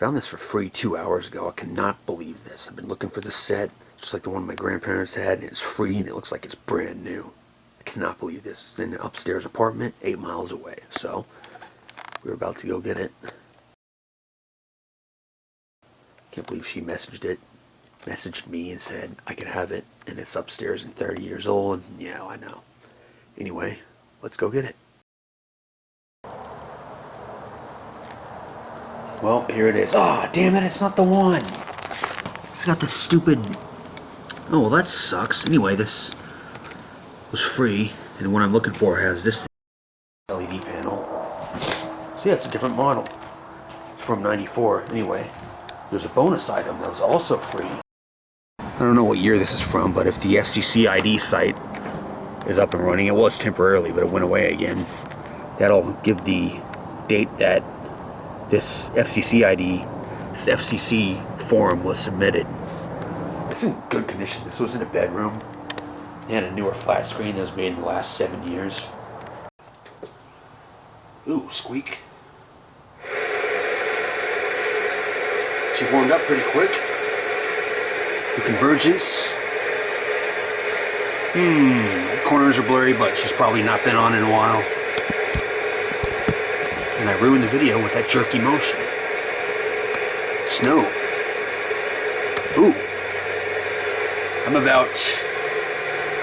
Found this for free 2 hours ago. I cannot believe this. I've been looking for this set, just like the one my grandparents had, and it's free and it looks like it's brand new. I cannot believe this. It's in an upstairs apartment 8 miles away. So, we're about to go get it. Can't believe she messaged me and said I could have it, and it's upstairs and 30 years old. Yeah, I know. Anyway, let's go get it. Well, here it is. Ah, damn it, it's not the one. It's got this stupid... Oh, well, that sucks. Anyway, this was free, and the one I'm looking for has this LED panel. So yeah, it's a different model. It's from '94. Anyway, there's a bonus item that was also free. I don't know what year this is from, but if the FCC ID site is up and running, it was temporarily, but it went away again. That'll give the date that this FCC form was submitted. It's in good condition. This was in a bedroom. They had a newer flat screen that was made in the last 7 years. Ooh, squeak. She warmed up pretty quick. The convergence. The corners are blurry, but she's probably not been on in a while. And I ruined the video with that jerky motion. Snow. Ooh. I'm about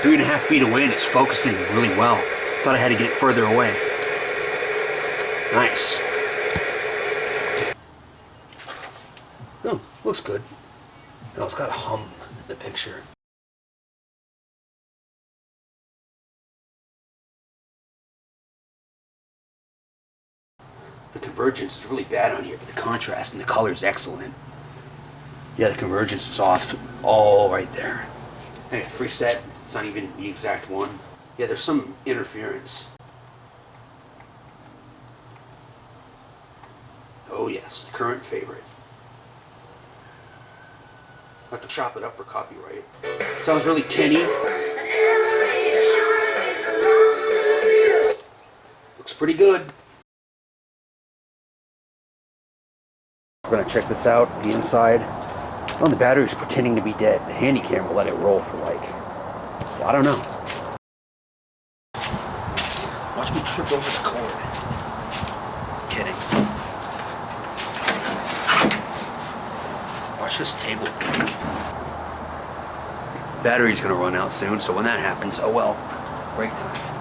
3.5 feet away and it's focusing really well. Thought I had to get further away. Nice. Oh, looks good. No, it's got a hum in the picture. The convergence is really bad on here, but the contrast and the color is excellent. Yeah, the convergence is off all right there. Hey, free set. It's not even the exact one. Yeah, there's some interference. Oh yes, the current favorite. I'll have to chop it up for copyright. Sounds really tinny. Looks pretty good. We're gonna check this out, the inside. Oh, the battery's pretending to be dead. The handy cam will let it roll for like, well, I don't know. Watch me trip over the cord. Kidding. Watch this table break. Battery's gonna run out soon, so when that happens, oh well, break time.